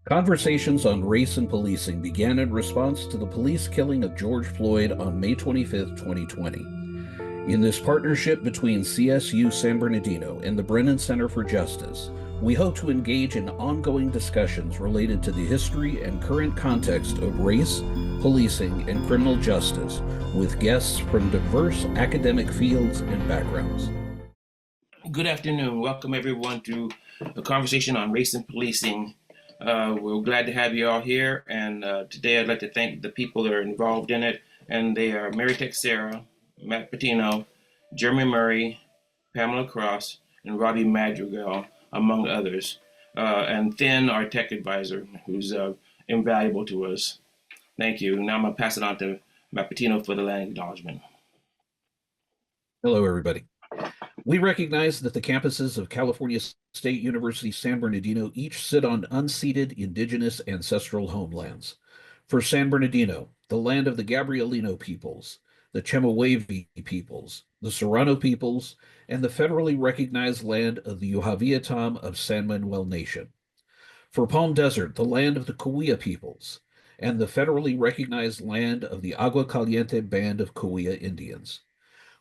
Conversations on race and policing began in response to the police killing of George Floyd on May 25, 2020. In this partnership between CSU San Bernardino and the Brennan Center for Justice, we hope to engage in ongoing discussions related to the history and current context of race, policing, and criminal justice with guests from diverse academic fields and backgrounds. Good afternoon. Welcome everyone to the conversation on race and policing. We're glad to have you all here, and today I'd like to thank the people that are involved in it, and they are Mary Texera, Matt Patino, Jeremy Murray, Pamela Cross, and Robie Madrigal, among others, and Finn, our tech advisor, who's invaluable to us. Thank you. Now I'm going to pass it on to Matt Patino for the land acknowledgement. Hello, everybody. We recognize that the campuses of California State University San Bernardino each sit on unceded indigenous ancestral homelands. For San Bernardino, the land of the Gabrielino peoples, the Chemehuevi peoples, the Serrano peoples, and the federally recognized land of the Yuhaviatam of San Manuel Nation. For Palm Desert, the land of the Cahuilla peoples, and the federally recognized land of the Agua Caliente Band of Cahuilla Indians.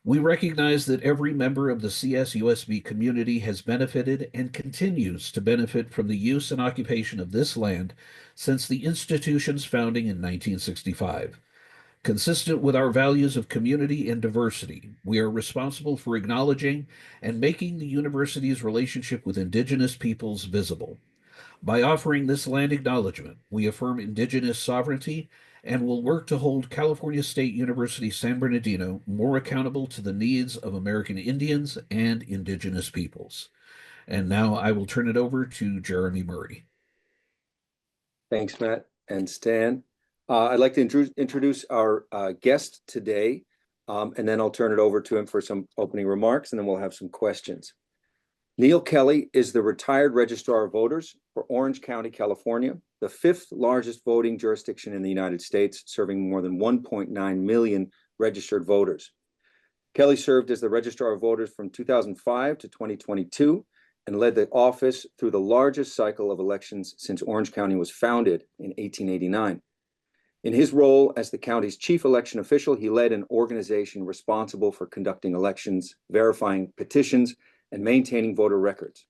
We recognize that every member of the CSUSB community has benefited and continues to benefit from the use and occupation of this land since the institution's founding in 1965. Consistent with our values of community and diversity, we are responsible for acknowledging and making the university's relationship with indigenous peoples visible. By offering this land acknowledgement, we affirm indigenous sovereignty and will work to hold California State University San Bernardino more accountable to the needs of American Indians and indigenous peoples. And now I will turn it over to Jeremy Murray. Thanks, Matt and Stan. I'd like to introduce our guest today, and then I'll turn it over to him for some opening remarks, and then we'll have some questions. Neal Kelley is the retired Registrar of Voters for Orange County, California, the 5th largest voting jurisdiction in the United States, serving more than 1.9 million registered voters. Kelley served as the Registrar of Voters from 2005 to 2022 and led the office through the largest cycle of elections since Orange County was founded in 1889. In his role as the county's chief election official, he led an organization responsible for conducting elections, verifying petitions, and maintaining voter records.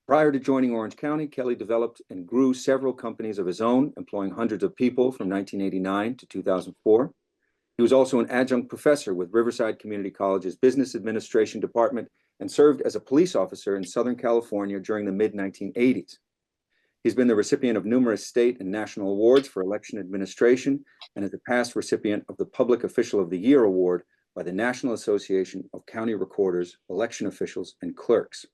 Prior to joining Orange County, Kelley developed and grew several companies of his own, employing hundreds of people from 1989 to 2004. He was also an adjunct professor with Riverside Community College's Business Administration Department and served as a police officer in Southern California during the mid-1980s. He's been the recipient of numerous state and national awards for election administration and is a past recipient of the Public Official of the Year Award by the National Association of County Recorders, Election Officials, and Clerks.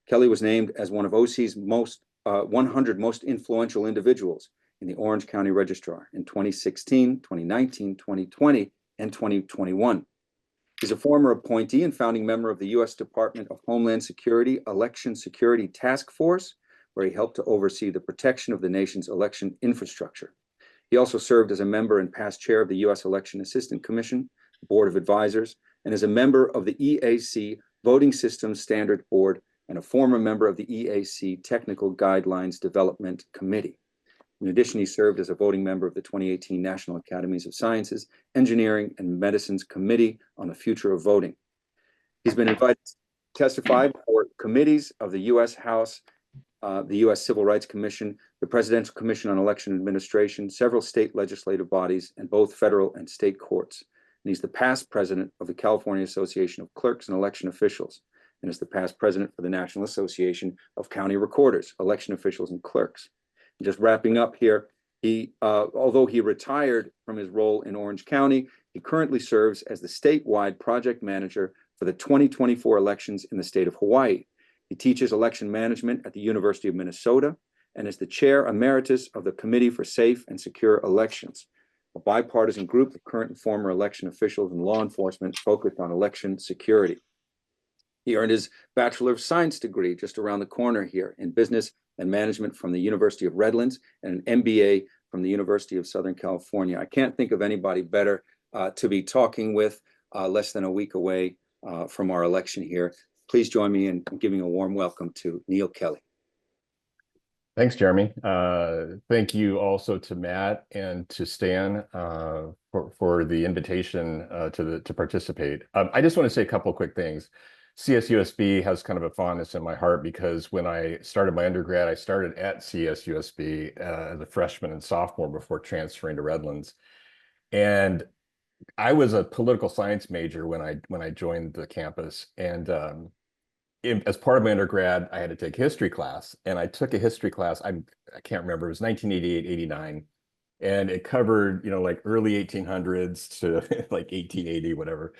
Kelley was named as one of OC's 100 most influential individuals in the Orange County Registrar in 2016, 2019, 2020, and 2021. He's a former appointee and founding member of the U.S. Department of Homeland Security Election Security Task Force, where he helped to oversee the protection of the nation's election infrastructure. He also served as a member and past chair of the U.S. Election Assistant Commission, Board of Advisors, and is a member of the EAC Voting Systems Standard Board and a former member of the EAC Technical Guidelines Development Committee. In addition, he served as a voting member of the 2018 National Academies of Sciences, Engineering, and Medicine's Committee on the Future of Voting. He's been invited to testify before committees of the U.S. House, the U.S. Civil Rights Commission, the Presidential Commission on Election Administration, several state legislative bodies, and both federal and state courts. And he's the past president of the California Association of Clerks and Election Officials, and is the past president for the National Association of County Recorders, Election Officials, and Clerks. And just wrapping up here, although he retired from his role in Orange County, he currently serves as the statewide project manager for the 2024 elections in the state of Hawaii. He teaches election management at the University of Minnesota and is the Chair Emeritus of the Committee for Safe and Secure Elections, a bipartisan group of current and former election officials and law enforcement focused on election security. He earned his Bachelor of Science degree just around the corner here in Business and Management from the University of Redlands and an M.B.A. from the University of Southern California. I can't think of anybody better to be talking with less than a week away from our election here. Please join me in giving a warm welcome to Neal Kelley. Thanks, Jeremy. Thank you also to Matt and to Stan for the invitation to participate. I just want to say a couple of quick things. CSUSB has kind of a fondness in my heart because when I started my undergrad, I started at CSUSB as a freshman and sophomore before transferring to Redlands. And I was a political science major when I joined the campus, and as part of my undergrad, I had to take a history class, and I took a history class. I can't remember. It was 1988, 89, and it covered, like early 1800s to like 1880, whatever.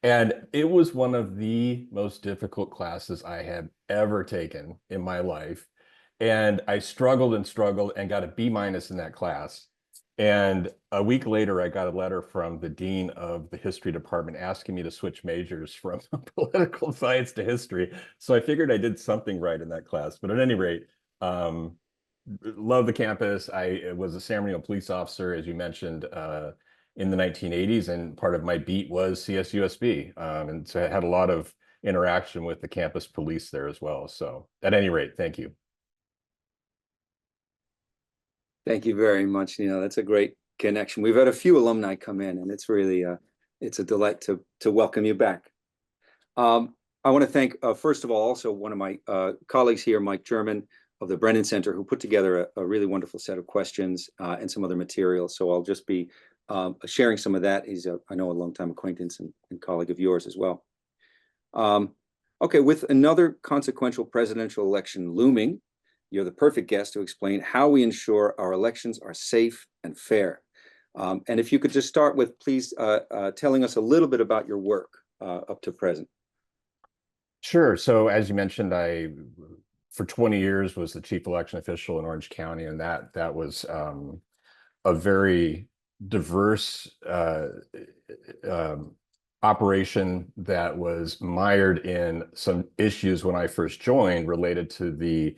And it was one of the most difficult classes I have ever taken in my life. And I struggled and struggled and got a B- in that class. And a week later, I got a letter from the dean of the history department asking me to switch majors from political science to history. So I figured I did something right in that class. But at any rate, love the campus. I was a San Bernardino police officer, as you mentioned, in the 1980s, and part of my beat was CSUSB. And so I had a lot of interaction with the campus police there as well. So at any rate, thank you. Thank you very much, Neal. That's a great connection. We've had a few alumni come in, and it's really it's a delight to welcome you back. I want to thank, first of all, also one of my colleagues here, Mike German of the Brennan Center, who put together a really wonderful set of questions and some other materials. So I'll just be sharing some of that. He's, I know, a longtime acquaintance and colleague of yours as well. Okay, with another consequential presidential election looming, you're the perfect guest to explain how we ensure our elections are safe and fair. And if you could just start with, please, telling us a little bit about your work up to present. Sure. So as you mentioned, I, for 20 years, was the chief election official in Orange County, and that was a very diverse operation that was mired in some issues when I first joined related to the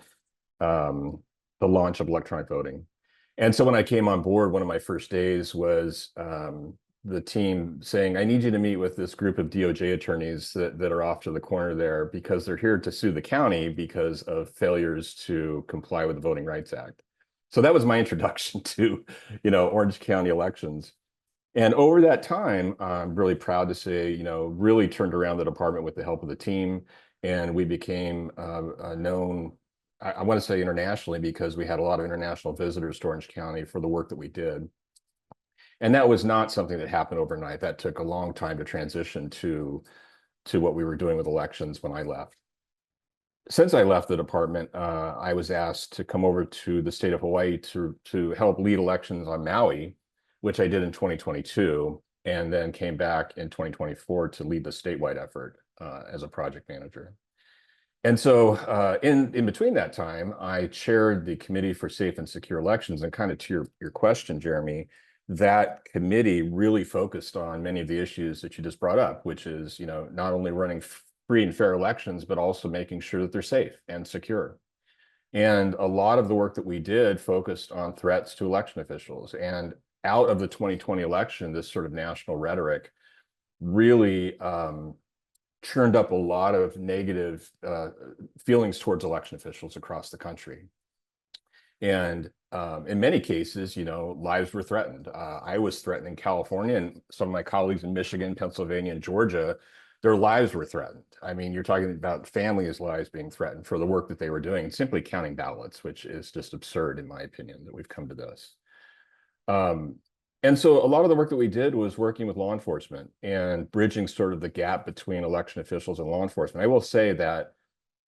launch of electronic voting. And so when I came on board, one of my first days was the team saying, I need you to meet with this group of DOJ attorneys that are off to the corner there because they're here to sue the county because of failures to comply with the Voting Rights Act. So that was my introduction to, Orange County elections. And over that time, I'm really proud to say, really turned around the department with the help of the team. And we became known, I want to say internationally, because we had a lot of international visitors to Orange County for the work that we did. And that was not something that happened overnight. That took a long time to transition to what we were doing with elections when I left. Since I left the department, I was asked to come over to the state of Hawaii to help lead elections on Maui, which I did in 2022, and then came back in 2024 to lead the statewide effort as a project manager. And so in between that time, I chaired the Committee for Safe and Secure Elections. And kind of to your question, Jeremy, that committee really focused on many of the issues that you just brought up, which is, not only running free and fair elections, but also making sure that they're safe and secure. And a lot of the work that we did focused on threats to election officials. And out of the 2020 election, this sort of national rhetoric really churned up a lot of negative feelings towards election officials across the country. And in many cases, lives were threatened. I was threatened in California, and some of my colleagues in Michigan, Pennsylvania, and Georgia, their lives were threatened. I mean, you're talking about families' lives being threatened for the work that they were doing, and simply counting ballots, which is just absurd, in my opinion, that we've come to this. And so a lot of the work that we did was working with law enforcement and bridging sort of the gap between election officials and law enforcement. I will say that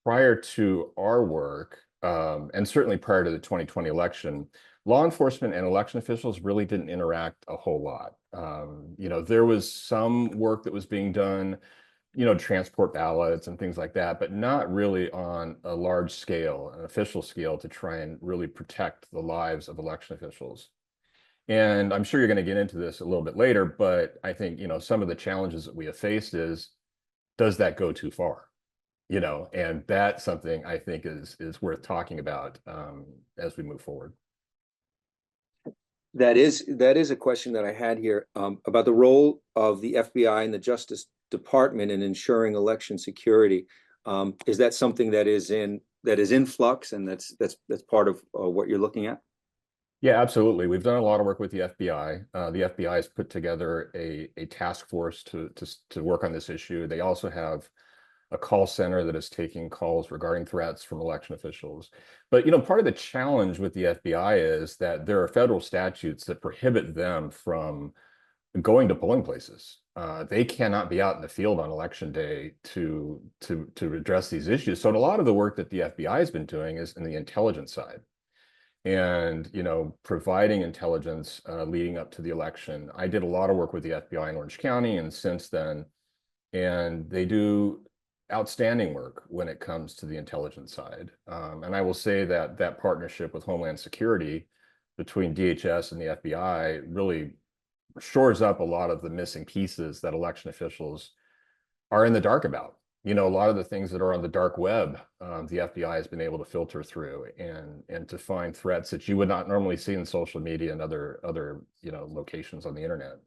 prior to our work, and certainly prior to the 2020 election, law enforcement and election officials really didn't interact a whole lot. There was some work that was being done, transport ballots and things like that, but not really on a large scale, an official scale, to try and really protect the lives of election officials. And I'm sure you're going to get into this a little bit later, but I think, some of the challenges that we have faced is, does that go too far? And that's something I think is worth talking about as we move forward. That is a question that I had here about the role of the FBI and the Justice Department in ensuring election security. Is that something that is in that is in flux and that's part of what you're looking at? Yeah, absolutely. We've done a lot of work with the FBI. The FBI has put together a task force to work on this issue. They also have a call center that is taking calls regarding threats from election officials. But, part of the challenge with the FBI is that there are federal statutes that prohibit them from going to polling places. They cannot be out in the field on election day to address these issues. So a lot of the work that the FBI has been doing is in the intelligence side. And, providing intelligence leading up to the election. I did a lot of work with the FBI in Orange County and since then, and they do outstanding work when it comes to the intelligence side. And I will say that that partnership with Homeland Security between DHS and the FBI really shores up a lot of the missing pieces that election officials are in the dark about. A lot of the things that are on the dark web, the FBI has been able to filter through and to find threats that you would not normally see in social media and other locations on the internet.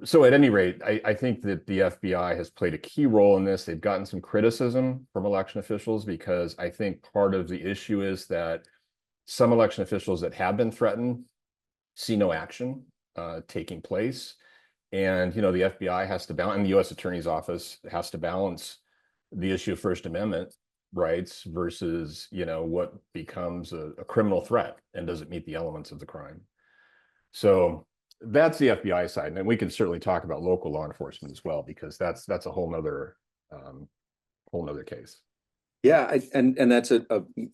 So at any rate, I think that the FBI has played a key role in this. They've gotten some criticism from election officials because I think part of the issue is that some election officials that have been threatened see no action taking place. And, the FBI has to balance, and the U.S. Attorney's Office has to balance the issue of First Amendment rights versus, what becomes a criminal threat and doesn't meet the elements of the crime. So that's the FBI side. And we can certainly talk about local law enforcement as well, because that's a whole nother case. Yeah, and that's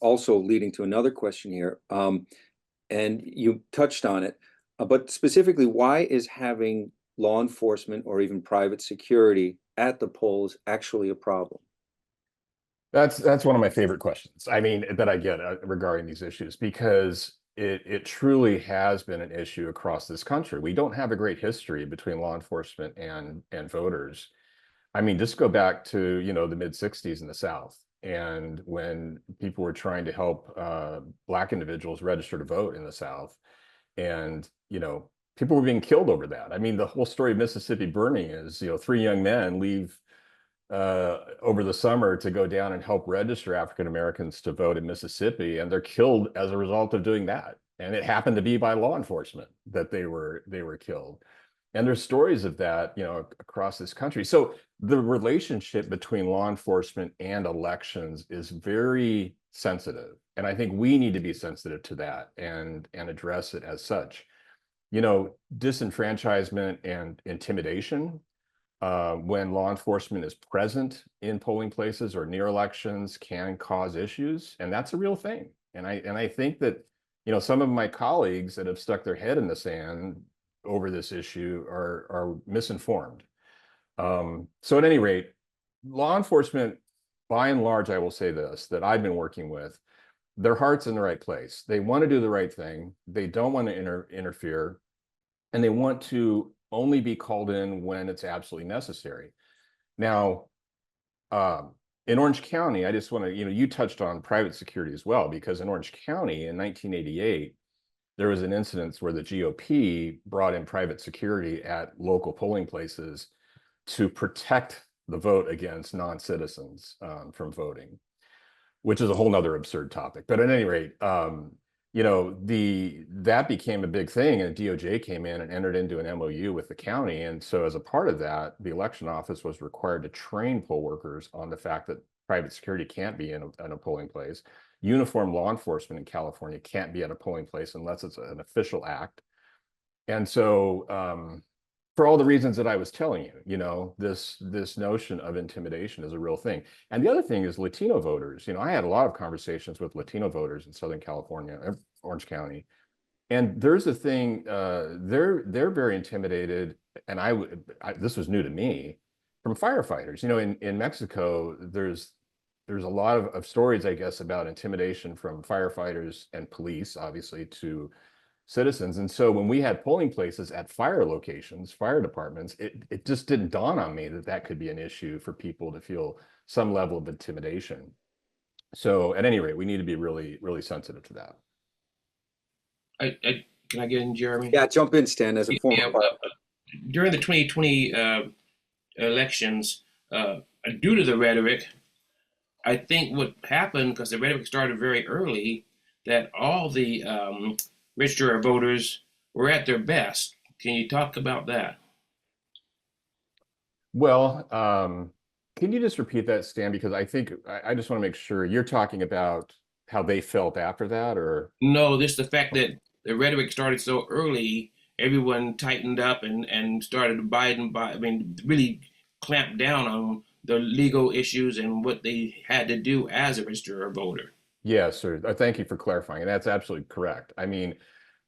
also leading to another question here. And you touched on it, but specifically, why is having law enforcement or even private security at the polls actually a problem? That's one of my favorite questions. I mean, that I get regarding these issues, because it truly has been an issue across this country. We don't have a great history between law enforcement and voters. I mean, just go back to, the mid 60s in the South, and when people were trying to help Black individuals register to vote in the South, and, people were being killed over that. I mean, the whole story of Mississippi burning is, 3 young men leave over the summer to go down and help register African Americans to vote in Mississippi, and they're killed as a result of doing that. And it happened to be by law enforcement that they were killed. And there's stories of that, across this country. So the relationship between law enforcement and elections is very sensitive. And I think we need to be sensitive to that and address it as such. Disenfranchisement and intimidation when law enforcement is present in polling places or near elections can cause issues, and that's a real thing. And I think that some of my colleagues that have stuck their head in the sand over this issue are misinformed. So at any rate, law enforcement, by and large, I will say this, that I've been working with, their heart's in the right place. They want to do the right thing. They don't want to interfere, and they want to only be called in when it's absolutely necessary. Now, in Orange County, I just want to, you touched on private security as well, because in Orange County in 1988, there was an incident where the GOP brought in private security at local polling places to protect the vote against non-citizens from voting, which is a whole nother absurd topic. But at any rate, that became a big thing, and DOJ came in and entered into an MOU with the county. And so as a part of that, the election office was required to train poll workers on the fact that private security can't be in a polling place. Uniform law enforcement in California can't be at a polling place unless it's an official act. And so for all the reasons that I was telling you, this notion of intimidation is a real thing. And the other thing is Latino voters. I had a lot of conversations with Latino voters in Southern California, Orange County, and there's a thing, they're very intimidated. And this was new to me, from firefighters. In Mexico, there's a lot of stories, I guess, about intimidation from firefighters and police, obviously, to citizens. And so when we had polling places at fire locations, fire departments, it just didn't dawn on me that could be an issue for people to feel some level of intimidation. So at any rate, we need to be really, really sensitive to that. Can I get in, Jeremy? Yeah, jump in, Stan, as a former during the 2020 elections, due to the rhetoric, I think what happened, because the rhetoric started very early, that all the Registrar of Voters were at their best. Can you talk about that? Well, can you just repeat that, Stan? Because I think I just want to make sure you're talking about how they felt after that, or No, just the fact that the rhetoric started so early, everyone tightened up and started abiding by, I mean, really clamped down on the legal issues and what they had to do as a registered voter. yes, sir. Thank you for clarifying. And that's absolutely correct. I mean,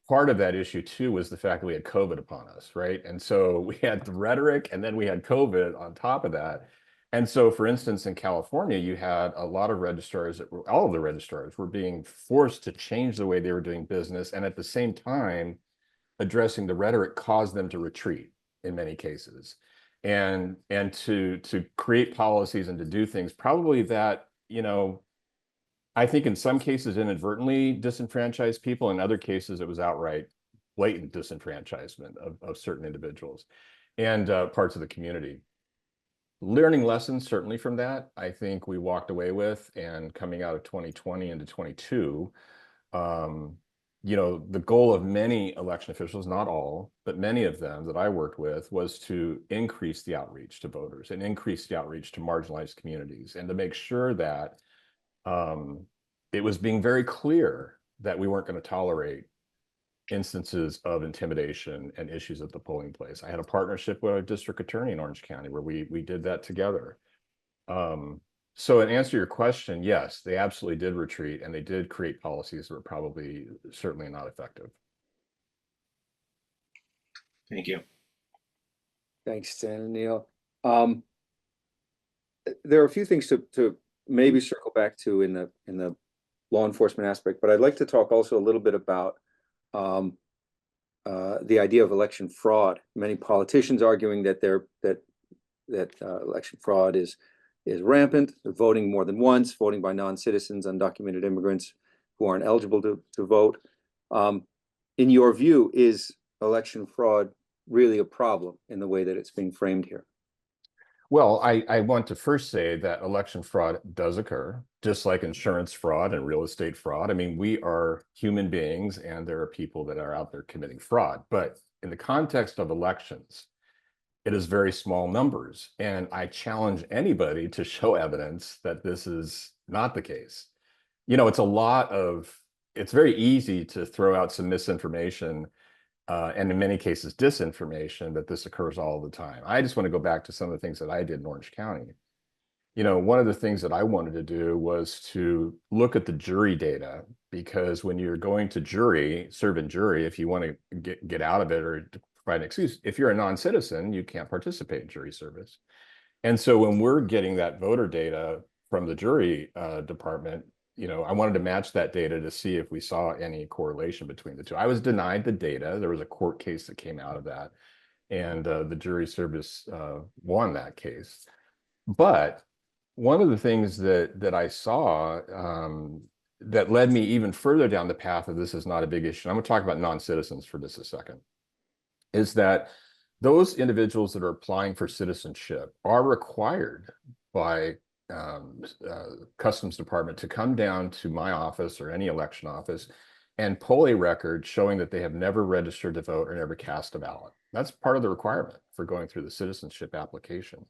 part of that issue too was the fact that we had COVID upon us, right? And so we had the rhetoric and then we had COVID on top of that. And so, for instance, in California, you had a lot of registrars that were, all of the registrars were being forced to change the way they were doing business. And at the same time, addressing the rhetoric caused them to retreat in many cases. And to create policies and to do things probably that, I think in some cases inadvertently disenfranchised people. In other cases, it was outright blatant disenfranchisement of certain individuals and parts of the community. Learning lessons certainly from that, I think we walked away with, and coming out of 2020 into 22, the goal of many election officials, not all, but many of them that I worked with, was to increase the outreach to voters and increase the outreach to marginalized communities, and to make sure that it was being very clear that we weren't going to tolerate instances of intimidation and issues at the polling place. I had a partnership with a district attorney in Orange County where we did that together. So in answer to your question, yes, they absolutely did retreat, and they did create policies that were probably certainly not effective. Thank you. Thanks, Stan and Neal. There are a few things to maybe circle back to in the law enforcement aspect, but I'd like to talk also a little bit about the idea of election fraud. Many politicians arguing that election fraud is rampant. They're voting more than once, voting by non-citizens, undocumented immigrants who aren't eligible to vote. In your view, is election fraud really a problem in the way that it's being framed here? Well, I want to first say that election fraud does occur, just like insurance fraud and real estate fraud. I mean, we are human beings, and there are people that are out there committing fraud. But in the context of elections, it is very small numbers. And I challenge anybody to show evidence that this is not the case. It's very easy to throw out some misinformation and in many cases disinformation that this occurs all the time. I just want to go back to some of the things that I did in Orange County. One of the things that I wanted to do was to look at the jury data, because when you're going to serve in jury, if you want to get out of it or to provide an excuse, if you're a non-citizen, you can't participate in jury service. And so when we're getting that voter data from the jury department, I wanted to match that data to see if we saw any correlation between the two. I was denied the data. There was a court case that came out of that, and the jury service won that case. But one of the things that I saw that led me even further down the path of this is not a big issue, I'm going to talk about non-citizens for just a second, is that those individuals that are applying for citizenship are required by Customs Department to come down to my office or any election office and pull a record showing that they have never registered to vote or never cast a ballot. That's part of the requirement for going through the citizenship application.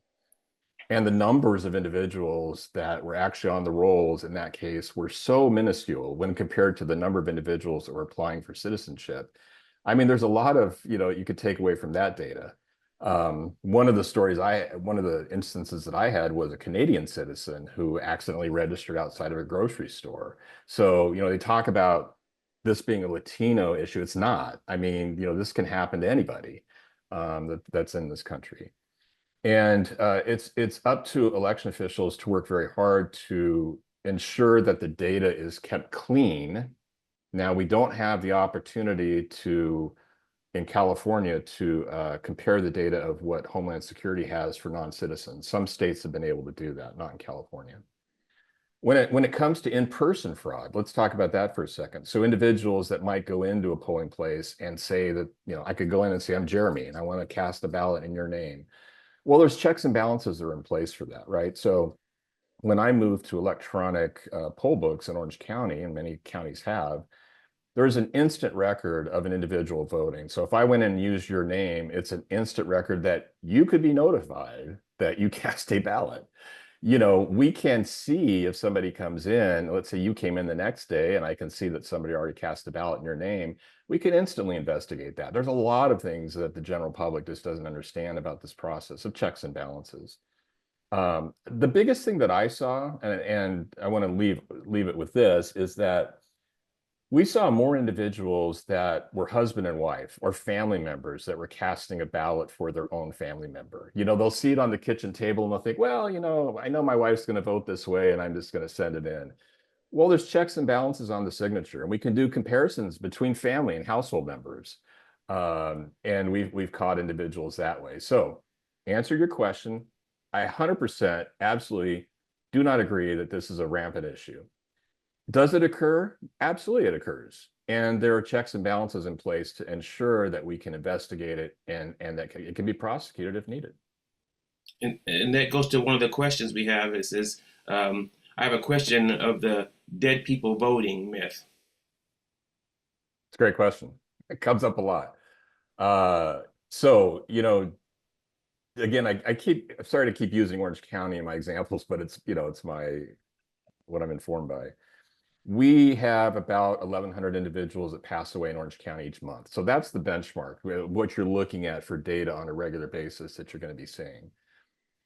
And the numbers of individuals that were actually on the rolls in that case were so minuscule when compared to the number of individuals that were applying for citizenship. I mean, there's a lot of, you could take away from that data. One of the instances that I had was a Canadian citizen who accidentally registered outside of a grocery store. So, they talk about this being a Latino issue. It's not. I mean, this can happen to anybody that's in this country. And it's up to election officials to work very hard to ensure that the data is kept clean. Now, we don't have the opportunity in California to compare the data of what Homeland Security has for non-citizens. Some states have been able to do that, not in California. When it comes to in-person fraud, let's talk about that for a second. So individuals that might go into a polling place and say that, I could go in and say, I'm Jeremy, and I want to cast a ballot in your name. Well, there's checks and balances that are in place for that, right? So when I moved to electronic poll books in Orange County, and many counties have, there's an instant record of an individual voting. So if I went and used your name, it's an instant record that you could be notified that you cast a ballot. You know, we can see if somebody comes in, let's say you came in the next day and I can see that somebody already cast a ballot in your name, we can instantly investigate that. There's a lot of things that the general public just doesn't understand about this process of checks and balances. The biggest thing that I saw, and I want to leave it with this, is that we saw more individuals that were husband and wife or family members that were casting a ballot for their own family member. You know, they'll see it on the kitchen table and they'll think, well, you know, I know my wife's going to vote this way and I'm just going to send it in. Well, there's checks and balances on the signature, and we can do comparisons between family and household members. And we've caught individuals that way. So answer your question. I 100% absolutely do not agree that this is a rampant issue. Does it occur? Absolutely, it occurs. And there are checks and balances in place to ensure that we can investigate it and that it can be prosecuted if needed. And that goes to one of the questions we have. It says, I have a question of the dead people voting myth. It's a great question. It comes up a lot. So, you know, again, I'm sorry to keep using Orange County in my examples, but it's, you know, it's what I'm informed by. We have about 1,100 individuals that pass away in Orange County each month. So that's the benchmark, what you're looking at for data on a regular basis that you're going to be seeing.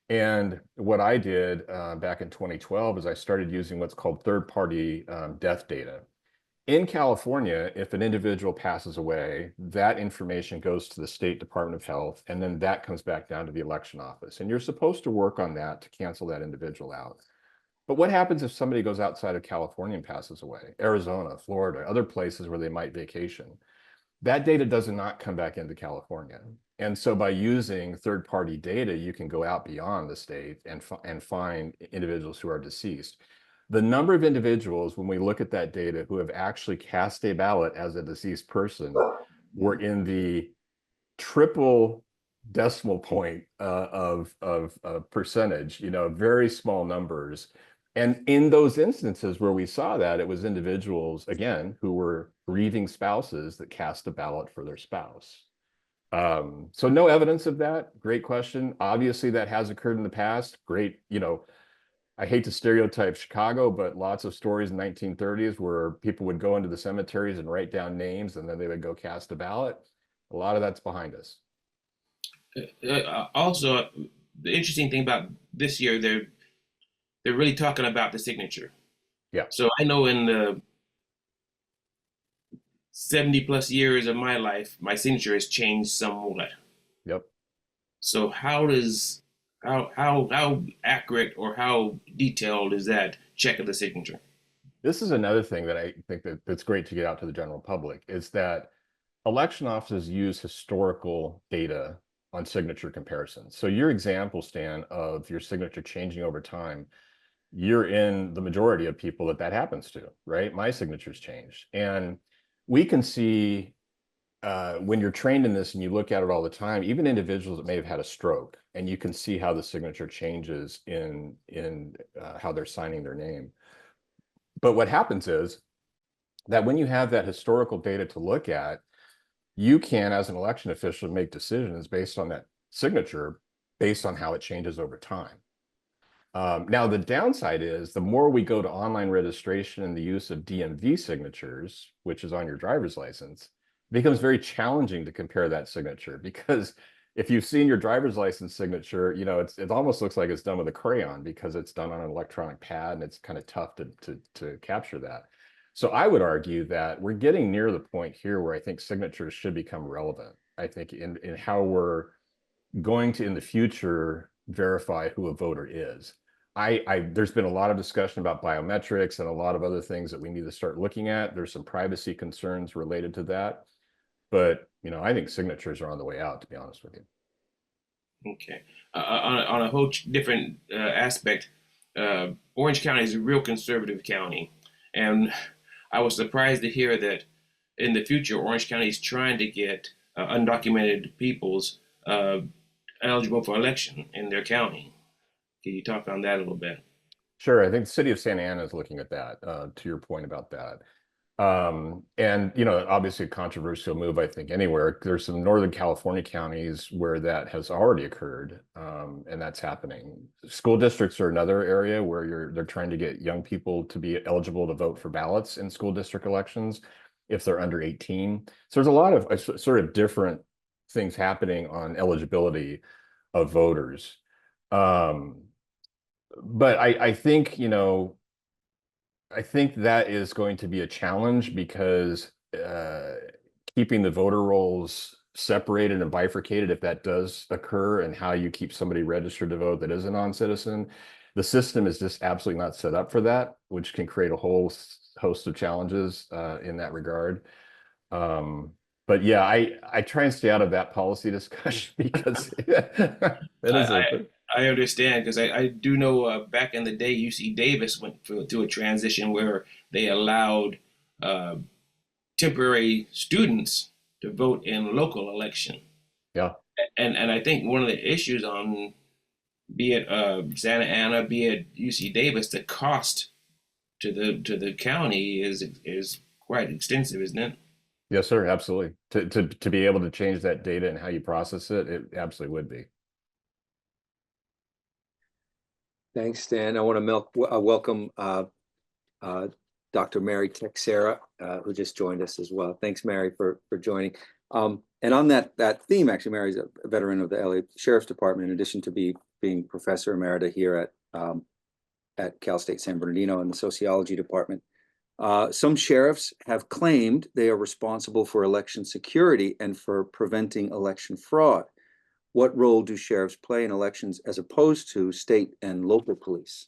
And what I did back in 2012 is I started using what's called third-party death data. In California, if an individual passes away, that information goes to the State Department of Health, and then that comes back down to the election office. And you're supposed to work on that to cancel that individual out. But what happens if somebody goes outside of California and passes away? Arizona, Florida, other places where they might vacation. That data does not come back into California. And so by using third-party data, you can go out beyond the state and find individuals who are deceased. The number of individuals, when we look at that data, who have actually cast a ballot as a deceased person, were in the triple decimal point of percentage, you know, very small numbers. And in those instances where we saw that, it was individuals, again, who were grieving spouses that cast a ballot for their spouse. So no evidence of that. Great question. Obviously, that has occurred in the past. Great, you know, I hate to stereotype Chicago, but lots of stories in the 1930s where people would go into the cemeteries and write down names, and then they would go cast a ballot. A lot of that's behind us. Also, the interesting thing about this year, they're really talking about the signature. Yeah. So I know in the 70 plus years of my life, my signature has changed somewhat. Yep. So how accurate or how detailed is that check of the signature? This is another thing that I think that's great to get out to the general public, is that election offices use historical data on signature comparisons. So your example, Stan, of your signature changing over time, you're in the majority of people that happens to, right? My signature's changed. And we can see when you're trained in this and you look at it all the time, even individuals that may have had a stroke, and you can see how the signature changes in how they're signing their name. But what happens is that when you have that historical data to look at, you can, as an election official, make decisions based on that signature, based on how it changes over time. Now, the downside is the more we go to online registration and the use of DMV signatures, which is on your driver's license, it becomes very challenging to compare that signature, because if you've seen your driver's license signature, you know, it almost looks like it's done with a crayon because it's done on an electronic pad, and it's kind of tough to capture that. So I would argue that we're getting near the point here where I think signatures should become relevant. I think in how we're going to, in the future, verify who a voter is. There's been a lot of discussion about biometrics and a lot of other things that we need to start looking at. There's some privacy concerns related to that. But, you know, I think signatures are on the way out, to be honest with you. Okay. On a whole different aspect, Orange County is a real conservative county. And I was surprised to hear that in the future, Orange County is trying to get undocumented peoples eligible for election in their county. Can you talk on that a little bit? Sure. I think the city of Santa Ana is looking at that, to your point about that. And, obviously a controversial move, I think, anywhere. There's some Northern California counties where that has already occurred, and that's happening. School districts are another area where they're trying to get young people to be eligible to vote for ballots in school district elections if they're under 18. So there's a lot of sort of different things happening on eligibility of voters. But I think, I think that is going to be a challenge because keeping the voter rolls separated and bifurcated, if that does occur, and how you keep somebody registered to vote that is a non-citizen, the system is just absolutely not set up for that, which can create a whole host of challenges in that regard. But yeah, I try and stay out of that policy discussion because that is I understand, because I do know back in the day, UC Davis went through a transition where they allowed temporary students to vote in local election. Yeah. And I think one of the issues on, be it Santa Ana, be it UC Davis, the cost to the county is quite extensive, isn't it? Yes, sir. Absolutely. To be able to change that data and how you process it, it absolutely would be. Thanks, Stan. I want to welcome Dr. Mary Texera, who just joined us as well. Thanks, Mary, for joining. And on that theme, actually, Mary's a veteran of the LA Sheriff's Department, in addition to being Professor Emerita here at Cal State San Bernardino in the Sociology Department. Some sheriffs have claimed they are responsible for election security and for preventing election fraud. What role do sheriffs play in elections as opposed to state and local police?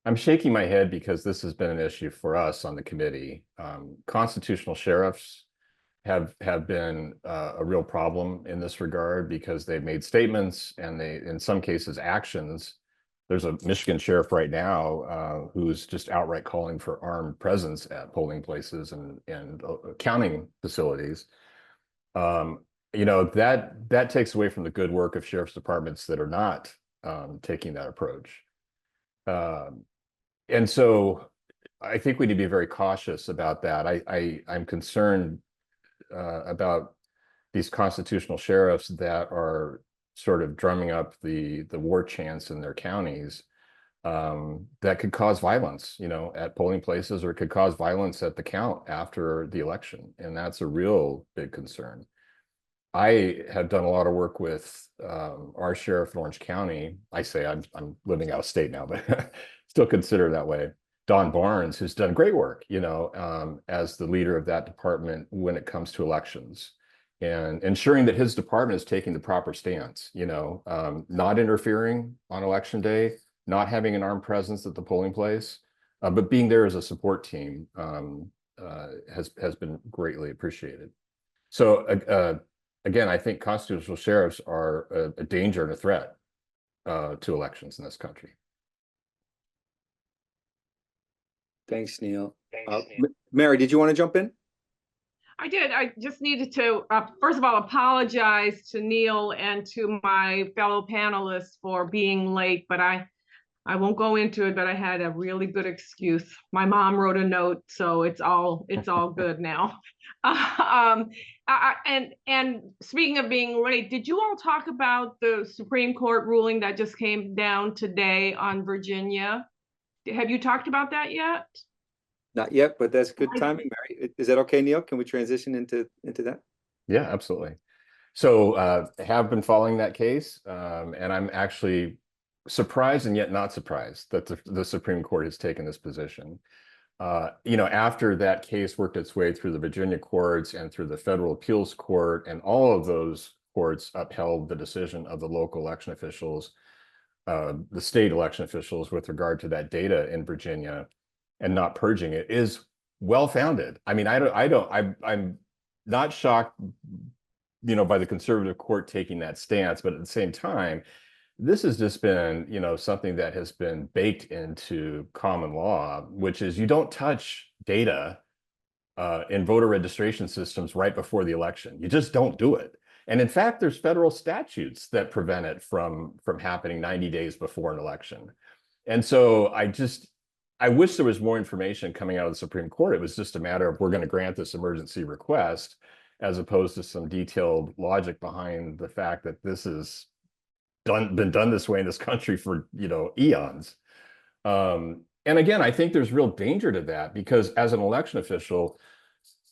I'm shaking my head because this has been an issue for us on the committee. Constitutional sheriffs have been a real problem in this regard because they've made statements and they, in some cases, actions. There's a Michigan sheriff right now who's just outright calling for armed presence at polling places and counting facilities. That takes away from the good work of sheriff's departments that are not taking that approach. And so I think we need to be very cautious about that. I'm concerned about these constitutional sheriffs that are sort of drumming up the war chants in their counties that could cause violence, at polling places, or it could cause violence at the count after the election. And that's a real big concern. I have done a lot of work with our sheriff in Orange County. I say I'm living out of state now, but still consider that way. Don Barnes, who's done great work, as the leader of that department when it comes to elections, and ensuring that his department is taking the proper stance, not interfering on election day, not having an armed presence at the polling place, but being there as a support team has been greatly appreciated. So again, I think constitutional sheriffs are a danger and a threat to elections in this country. Thanks, Neal. Mary, did you want to jump in? I did. I just needed to, first of all, apologize to Neal and to my fellow panelists for being late, but I won't go into it, but I had a really good excuse. My mom wrote a note, so it's all good now. And speaking of being late, did you all talk about the Supreme Court ruling that just came down today on Virginia? Have you talked about that yet? Not yet, but that's good timing, Mary. Is that okay, Neal? Can we transition into that? Yeah, absolutely. So have been following that case, and I'm actually surprised and yet not surprised that the Supreme Court has taken this position. After that case worked its way through the Virginia courts and through the federal appeals court, and all of those courts upheld the decision of the local election officials, the state election officials, with regard to that data in Virginia and not purging it, is well-founded. I mean, I'm not shocked, by the conservative court taking that stance, but at the same time, this has just been, something that has been baked into common law, which is you don't touch data in voter registration systems right before the election. You just don't do it. And in fact, there's federal statutes that prevent it from happening 90 days before an election. And so I wish there was more information coming out of the Supreme Court. It was just a matter of, we're going to grant this emergency request, as opposed to some detailed logic behind the fact that this has been done this way in this country for, eons. And again, I think there's real danger to that, because as an election official,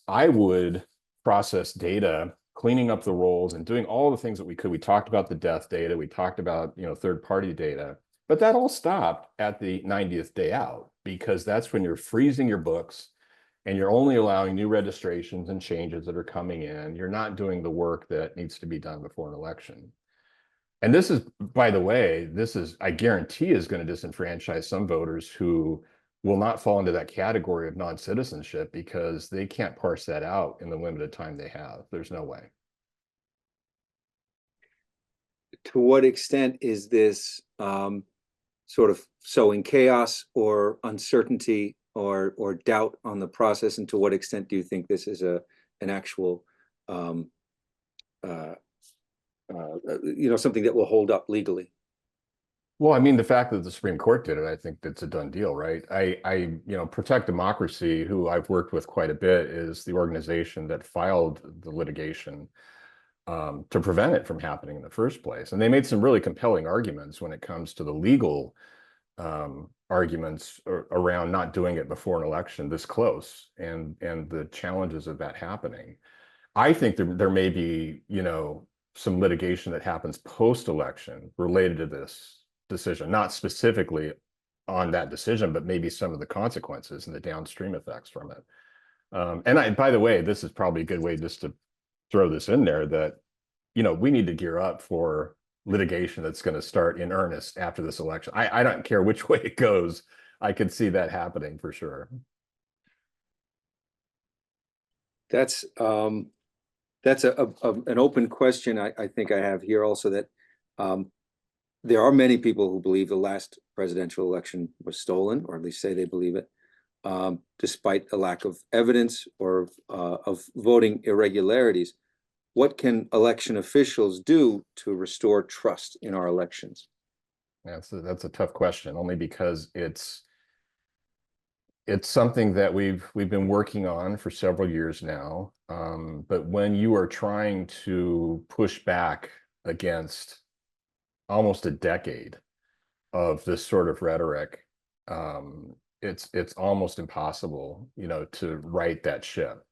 I would process data, cleaning up the rolls and doing all the things that we could. We talked about the death data, we talked about, third-party data, but that all stopped at the 90th day out, because that's when you're freezing your books and you're only allowing new registrations and changes that are coming in. You're not doing the work that needs to be done before an election. And this is, by the way, I guarantee, is going to disenfranchise some voters who will not fall into that category of non-citizenship, because they can't parse that out in the limited time they have. There's no way. To what extent is this sort of sowing chaos or uncertainty or doubt on the process? And to what extent do you think this is an actual something that will hold up legally? Well, I mean, the fact that the Supreme Court did it, I think that's a done deal, right? Protect Democracy, who I've worked with quite a bit, is the organization that filed the litigation to prevent it from happening in the first place. And they made some really compelling arguments when it comes to the legal arguments around not doing it before an election this close, and the challenges of that happening. I think there may be, some litigation that happens post-election related to this decision, not specifically on that decision, but maybe some of the consequences and the downstream effects from it. And by the way, this is probably a good way just to throw this in there, that, we need to gear up for litigation that's going to start in earnest after this election. I don't care which way it goes. I could see that happening for sure. That's an open question I think I have here also, that there are many people who believe the last presidential election was stolen, or at least say they believe it, despite a lack of evidence or of voting irregularities. What can election officials do to restore trust in our elections? That's a tough question, only because it's something that we've been working on for several years now. But when you are trying to push back against almost a decade of this sort of rhetoric, it's almost impossible, to right that ship.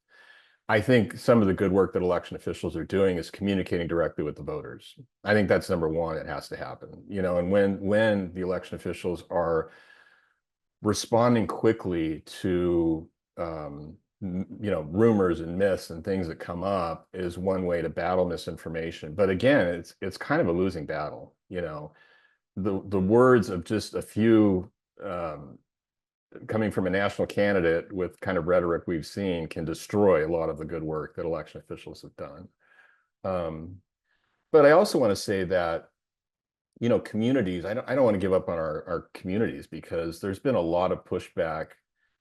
I think some of the good work that election officials are doing is communicating directly with the voters. I think that's number one. It has to happen, and when the election officials are responding quickly to rumors and myths and things that come up, is one way to battle misinformation. But again, it's kind of a losing battle. The words of just a few coming from a national candidate with kind of rhetoric we've seen can destroy a lot of the good work that election officials have done. But I also want to say that, communities, I don't want to give up on our communities, because there's been a lot of pushback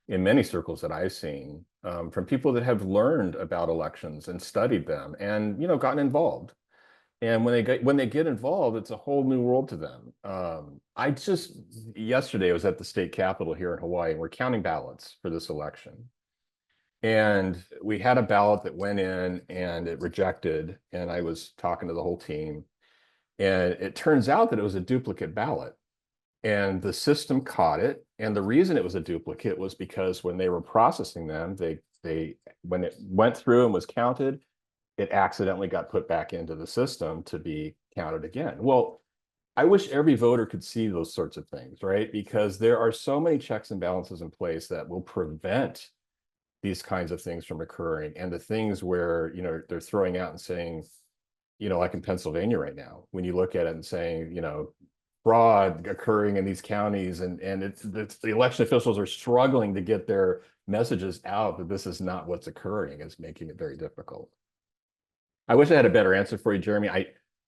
in many circles that I've seen from people that have learned about elections and studied them and, gotten involved. And when they get involved, it's a whole new world to them. Yesterday I was at the state capitol here in Hawaii, and we're counting ballots for this election. And we had a ballot that went in and it rejected, and I was talking to the whole team, and it turns out that it was a duplicate ballot. And the system caught it. And the reason it was a duplicate was because when they were processing them, when it went through and was counted, it accidentally got put back into the system to be counted again. Well, I wish every voter could see those sorts of things, right? Because there are so many checks and balances in place that will prevent these kinds of things from occurring. And the things where, they're throwing out and saying, like in Pennsylvania right now, when you look at it and saying, fraud occurring in these counties, and the election officials are struggling to get their messages out that this is not what's occurring, is making it very difficult. I wish I had a better answer for you, Jeremy.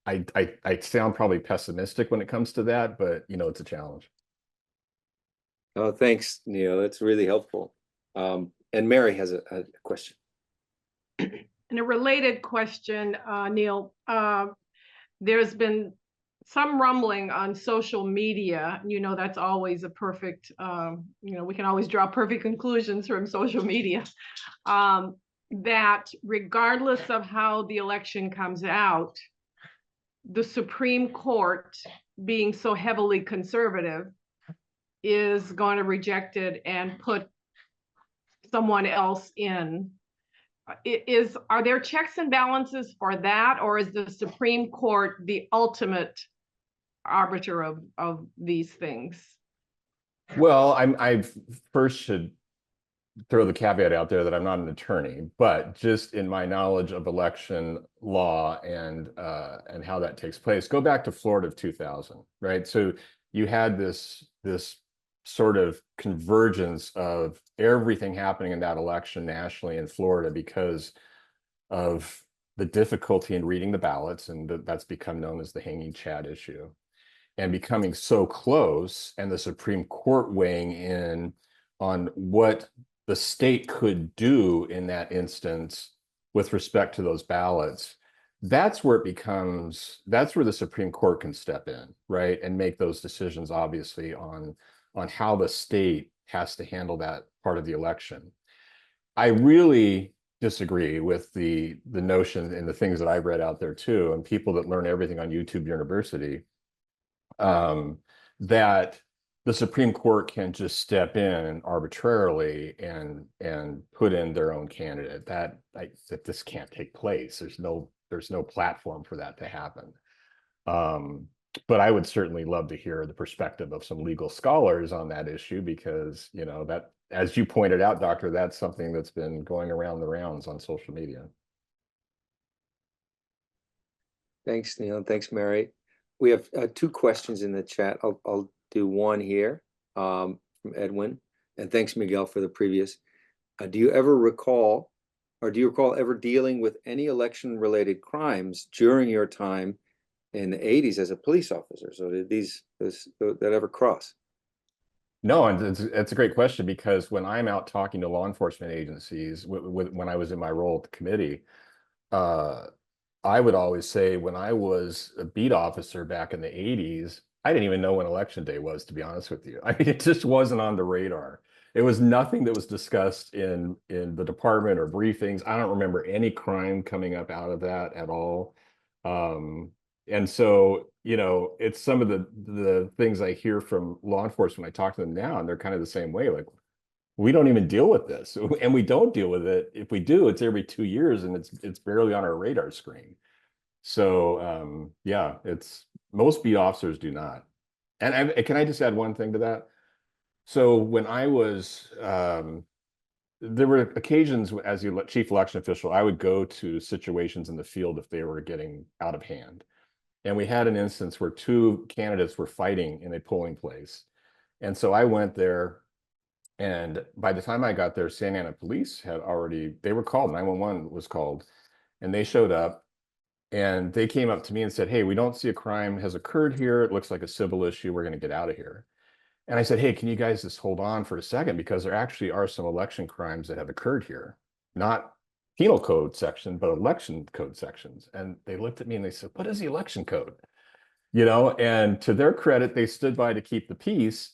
I sound probably pessimistic when it comes to that, but it's a challenge. Oh, thanks, Neal. That's really helpful. And Mary has a question. And a related question, Neal, there's been some rumbling on social media. That's always a perfect, we can always draw perfect conclusions from social media, that regardless of how the election comes out, the Supreme Court, being so heavily conservative, is going to reject it and put someone else in. Are there checks and balances for that, or is the Supreme Court the ultimate arbiter of these things? Well, I first should throw the caveat out there that I'm not an attorney, but just in my knowledge of election law and how that takes place, go back to Florida of 2000, right? So you had this sort of convergence of everything happening in that election nationally in Florida because of the difficulty in reading the ballots, and that's become known as the hanging chad issue, and becoming so close, and the Supreme Court weighing in on what the state could do in that instance with respect to those ballots. That's where the Supreme Court can step in, right? And make those decisions, obviously, on how the state has to handle that part of the election. I really disagree with the notion and the things that I've read out there too, and people that learn everything on YouTube University, that the Supreme Court can just step in arbitrarily and put in their own candidate. That this can't take place. There's no platform for that to happen. But I would certainly love to hear the perspective of some legal scholars on that issue, because that, as you pointed out, Doctor, that's something that's been going around the rounds on social media. Thanks, Neal. Thanks, Mary. We have 2 questions in the chat. I'll do one here from Edwin, and thanks, Miguel, for the previous. Do you recall ever dealing with any election-related crimes during your time in the 80s as a police officer? So did that ever cross? No, and it's a great question, because when I'm out talking to law enforcement agencies, when I was in my role at the committee, I would always say, when I was a beat officer back in the 80s, I didn't even know when election day was, to be honest with you. I mean, it just wasn't on the radar. It was nothing that was discussed in the department or briefings. I don't remember any crime coming up out of that at all. And so, it's some of the things I hear from law enforcement. I talk to them now, and they're kind of the same way. Like, we don't even deal with this, and we don't deal with it. If we do, it's every 2 years, and it's barely on our radar screen. So yeah, most beat officers do not. And can I just add one thing to that? So when I was, there were occasions as the chief election official, I would go to situations in the field if they were getting out of hand. And we had an instance where 2 candidates were fighting in a polling place. And so I went there, and by the time I got there, Santa Ana police they were called, 911 was called, and they showed up, and they came up to me and said, "Hey, we don't see a crime has occurred here. It looks like a civil issue. We're going to get out of here." And I said, "Hey, can you guys just hold on for a second? Because there actually are some election crimes that have occurred here, not penal code section, but election code sections." And they looked at me and they said, "What is the election code?" And to their credit, they stood by to keep the peace.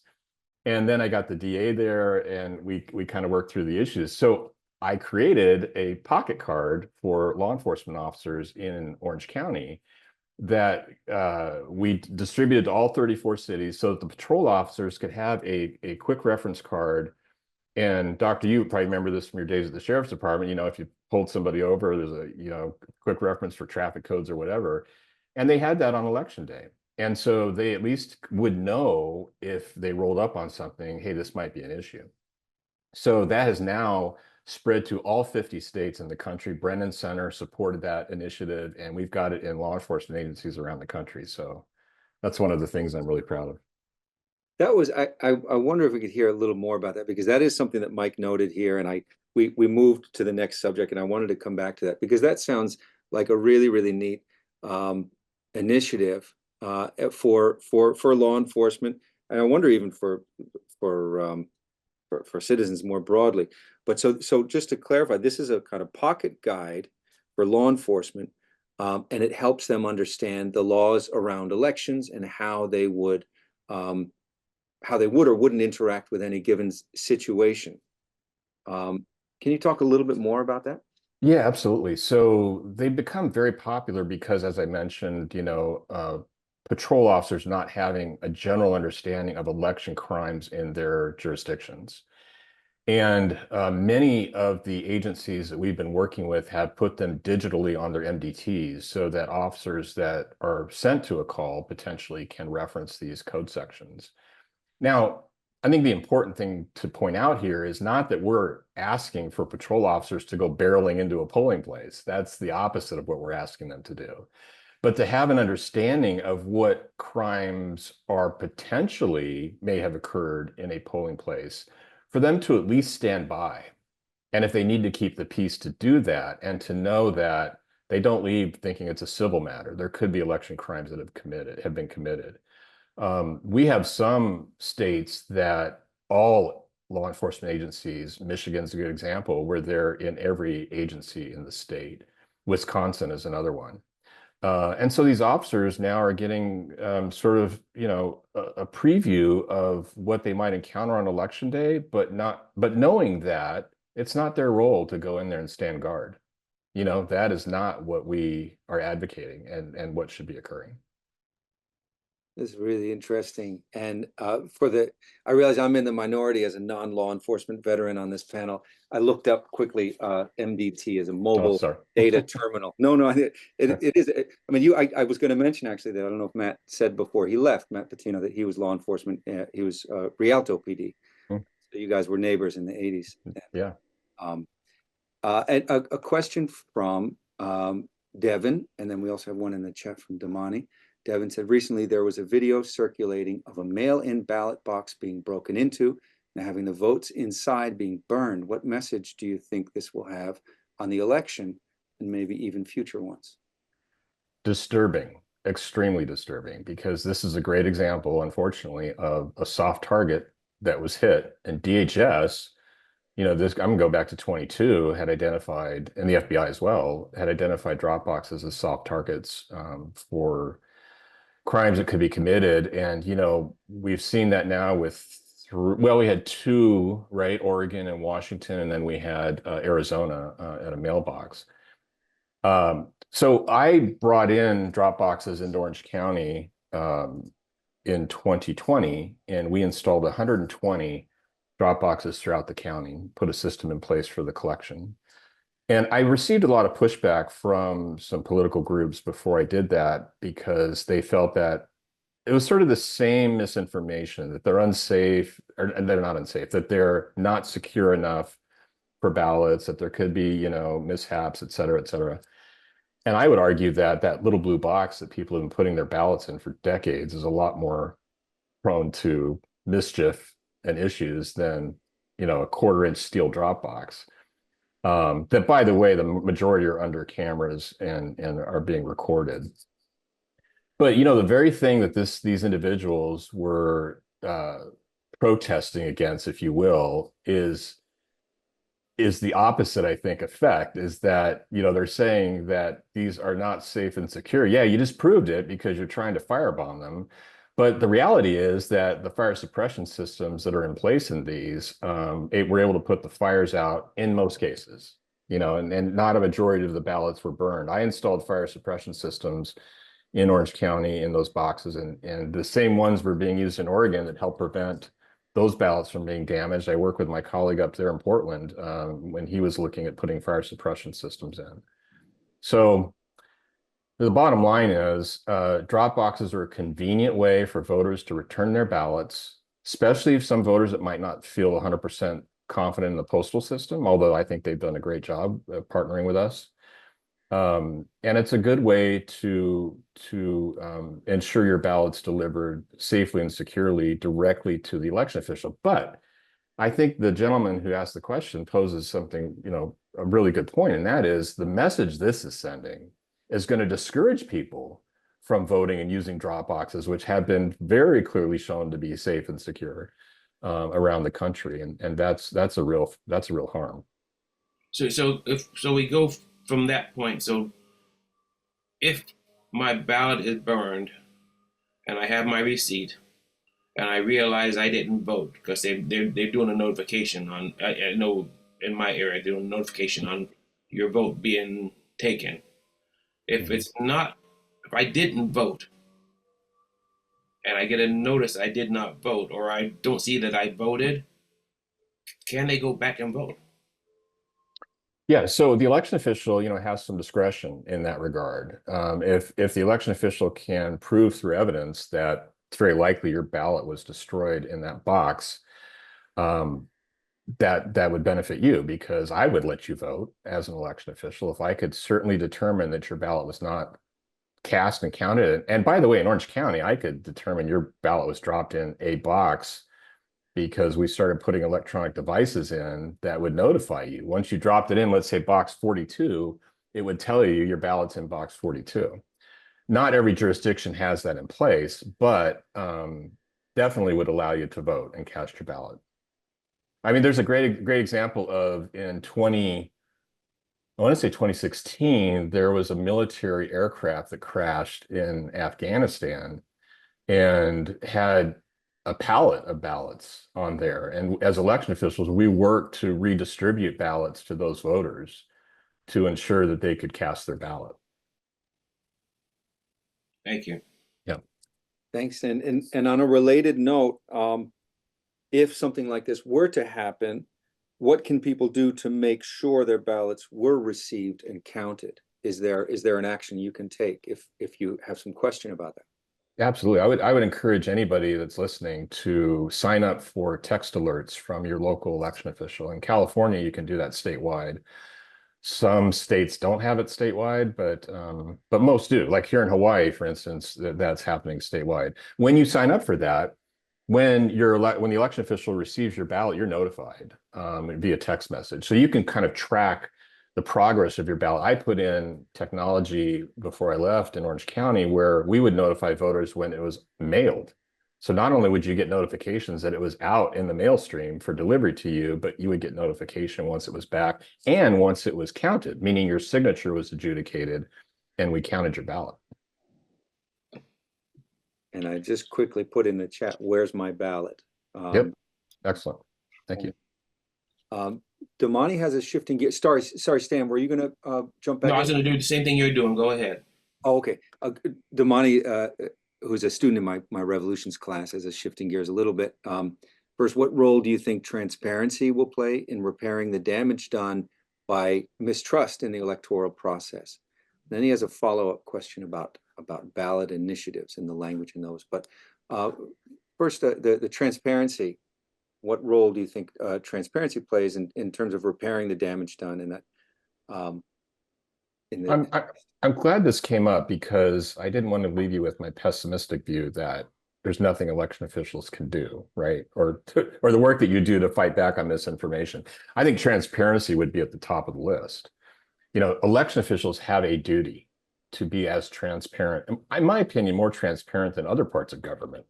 And then I got the DA there, and we kind of worked through the issues. So I created a pocket card for law enforcement officers in Orange County that we distributed to all 34 cities, so that the patrol officers could have a quick reference card. And Doctor, you probably remember this from your days at the sheriff's department. If you pulled somebody over, there's a quick reference for traffic codes or whatever. And they had that on election day. And so they at least would know if they rolled up on something, hey, this might be an issue. So that has now spread to all 50 states in the country. Brennan Center supported that initiative, and we've got it in law enforcement agencies around the country. So that's one of the things I'm really proud of. That was, I wonder if we could hear a little more about that, because that is something that Mike noted here, and we moved to the next subject, and I wanted to come back to that, because that sounds like a really, really neat initiative for law enforcement, and I wonder even for citizens more broadly. But so just to clarify, this is a kind of pocket guide for law enforcement and it helps them understand the laws around elections and how they would or wouldn't interact with any given situation. Can you talk a little bit more about that? Yeah, absolutely. So they've become very popular because, as I mentioned, patrol officers not having a general understanding of election crimes in their jurisdictions. And many of the agencies that we've been working with have put them digitally on their MDTs so that officers that are sent to a call potentially can reference these code sections. Now, I think the important thing to point out here is not that we're asking for patrol officers to go barreling into a polling place. That's the opposite of what we're asking them to do. But to have an understanding of what crimes are potentially may have occurred in a polling place, for them to at least stand by. And if they need to keep the peace to do that, and to know that they don't leave thinking it's a civil matter. There could be election crimes that have been committed. We have some states that all law enforcement agencies, Michigan's a good example, where they're in every agency in the state. Wisconsin is another one. And so these officers now are getting sort of, a preview of what they might encounter on election day, but knowing that it's not their role to go in there and stand guard. That is not what we are advocating and what should be occurring. This is really interesting. And I realize I'm in the minority as a non-law enforcement veteran on this panel. I looked up quickly, MDT is a mobile data terminal. No, it is. I mean, I was going to mention actually that I don't know if Matt said before he left, Matt Patino, that he was law enforcement. He was Rialto PD. So you guys were neighbors in the 80s. Yeah. And a question from Devin, and then we also have one in the chat from Damani. Devin said, recently there was a video circulating of a mail-in ballot box being broken into and having the votes inside being burned. What message do you think this will have on the election and maybe even future ones? Disturbing, extremely disturbing, because this is a great example, unfortunately, of a soft target that was hit. And DHS, I'm gonna go back to 22, had identified, and the FBI as well, had identified drop boxes as soft targets for crimes that could be committed. And, we've seen that now we had two, right? Oregon and Washington, and then we had Arizona at a mailbox. So I brought in drop boxes into Orange County in 2020, and we installed 120 drop boxes throughout the county, put a system in place for the collection. And I received a lot of pushback from some political groups before I did that, because they felt that it was sort of the same misinformation, that they're unsafe, and they're not unsafe, that they're not secure enough for ballots, that there could be, mishaps, et cetera, et cetera. And I would argue that that little blue box that people have been putting their ballots in for decades is a lot more prone to mischief and issues than, a 1/4-inch steel drop box. That, by the way, the majority are under cameras and are being recorded. But, the very thing that these individuals were protesting against, if you will, is the opposite, I think, effect, is that, they're saying that these are not safe and secure. Yeah, you just proved it because you're trying to firebomb them. But the reality is that the fire suppression systems that are in place in these, were able to put the fires out in most cases, and not a majority of the ballots were burned. I installed fire suppression systems in Orange County in those boxes, and the same ones were being used in Oregon that helped prevent those ballots from being damaged. I work with my colleague up there in Portland when he was looking at putting fire suppression systems in. So the bottom line is drop boxes are a convenient way for voters to return their ballots, especially if some voters that might not feel 100% confident in the postal system, although I think they've done a great job partnering with us. And it's a good way to ensure your ballot's delivered safely and securely directly to the election official. But I think the gentleman who asked the question poses something, a really good point, and that is the message this is sending is going to discourage people from voting and using drop boxes, which have been very clearly shown to be safe and secure around the country, and that's a real harm. So we go from that point. So if my ballot is burned and I have my receipt and I realize I didn't vote because they're doing a notification on, I know in my area, they're doing a notification on your vote being taken. If it's not, if I didn't vote and I get a notice I did not vote, or I don't see that I voted, can they go back and vote? Yeah, so the election official, has some discretion in that regard. If the election official can prove through evidence that it's very likely your ballot was destroyed in that box, that would benefit you, because I would let you vote as an election official if I could certainly determine that your ballot was not cast and counted. And by the way, in Orange County, I could determine your ballot was dropped in a box because we started putting electronic devices in that would notify you. Once you dropped it in, let's say box 42, it would tell you your ballot's in box 42. Not every jurisdiction has that in place, but definitely would allow you to vote and cast your ballot. I mean, there's a great example of I want to say 2016, there was a military aircraft that crashed in Afghanistan and had a pallet of ballots on there. And as election officials, we worked to redistribute ballots to those voters to ensure that they could cast their ballot. Thank you. Yeah. Thanks. And on a related note, if something like this were to happen, what can people do to make sure their ballots were received and counted? Is there an action you can take if you have some question about that? Absolutely. I would encourage anybody that's listening to sign up for text alerts from your local election official. In California, you can do that statewide. Some states don't have it statewide, but most do. Like here in Hawaii, for instance, that's happening statewide. When you sign up for that, when the election official receives your ballot, you're notified via text message. So you can kind of track the progress of your ballot. I put in technology before I left in Orange County where we would notify voters when it was mailed. So not only would you get notifications that it was out in the mail stream for delivery to you, but you would get notification once it was back and once it was counted, meaning your signature was adjudicated and we counted your ballot. And I just quickly put in the chat, where's my ballot? Yep. Excellent. Thank you. Damani has a shifting gear. Sorry, Stan, were you going to jump back? No, I was going to do the same thing you're doing. Go ahead. Oh, okay. Damani, who's a student in my revolutions class, has a shifting gears a little bit. First, what role do you think transparency will play in repairing the damage done by mistrust in the electoral process? Then he has a follow-up question about ballot initiatives and the language in those. But first, the transparency. What role do you think transparency plays in terms of repairing the damage done in that? I'm glad this came up because I didn't want to leave you with my pessimistic view that there's nothing election officials can do, right? Or the work that you do to fight back on misinformation. I think transparency would be at the top of the list. Election officials have a duty to be as transparent, in my opinion, more transparent than other parts of government.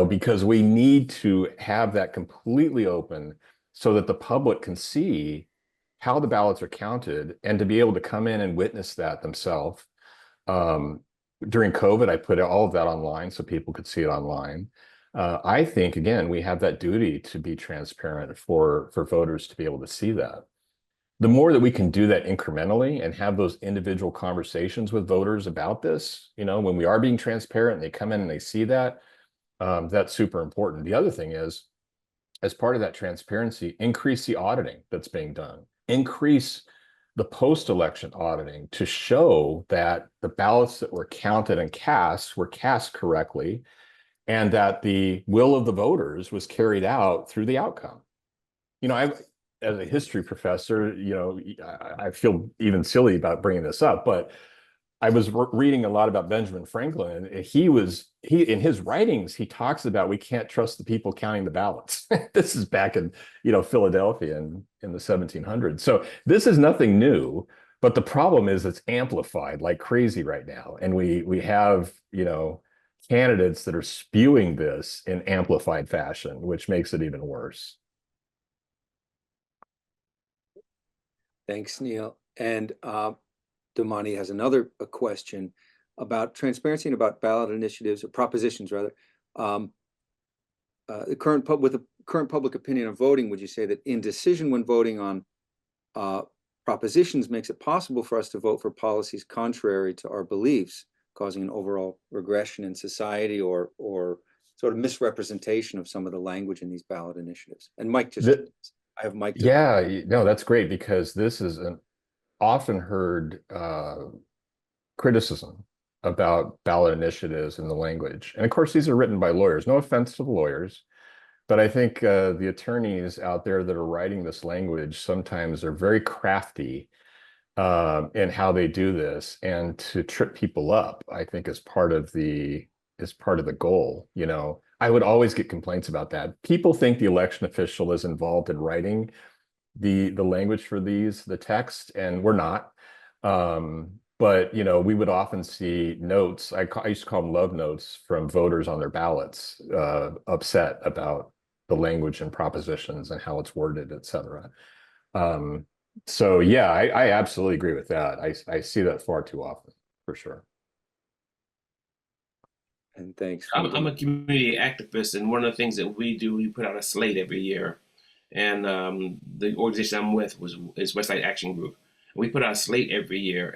Because we need to have that completely open so that the public can see how the ballots are counted and to be able to come in and witness that themselves. During COVID, I put all of that online so people could see it online. I think, again, we have that duty to be transparent for voters to be able to see that. The more that we can do that incrementally and have those individual conversations with voters about this, when we are being transparent and they come in and they see that, that's super important. The other thing is, as part of that transparency, increase the auditing that's being done. Increase the post-election auditing to show that the ballots that were counted and cast were cast correctly and that the will of the voters was carried out through the outcome. As a history professor, I feel even silly about bringing this up, but I was reading a lot about Benjamin Franklin, and he in his writings, he talks about we can't trust the people counting the ballots. This is back in, Philadelphia in the 1700s. So this is nothing new, but the problem is it's amplified like crazy right now. And we have, candidates that are spewing this in amplified fashion, which makes it even worse. Thanks, Neal. And Damani has another question about transparency and about ballot initiatives or propositions rather. The current public opinion of voting, would you say that indecision when voting on propositions makes it possible for us to vote for policies contrary to our beliefs, causing an overall regression in society or sort of misrepresentation of some of the language in these ballot initiatives? And Mike I have Mike. Yeah, no, that's great, because this is an often heard criticism about ballot initiatives and the language. And of course, these are written by lawyers. No offense to the lawyers, but I think the attorneys out there that are writing this language sometimes are very crafty in how they do this, and to trip people up, I think, is part of the goal. You know, I would always get complaints about that. People think the election official is involved in writing the language for the text, and we're not. But you know, we would often see notes. I used to call them love notes from voters on their ballots, upset about the language and propositions and how it's worded, et cetera. So yeah, I absolutely agree with that. I see that far too often, for sure. And thanks. I'm a community activist, and one of the things that we do, we put out a slate every year. And the organization I'm with is Westside Action Group. We put out a slate every year,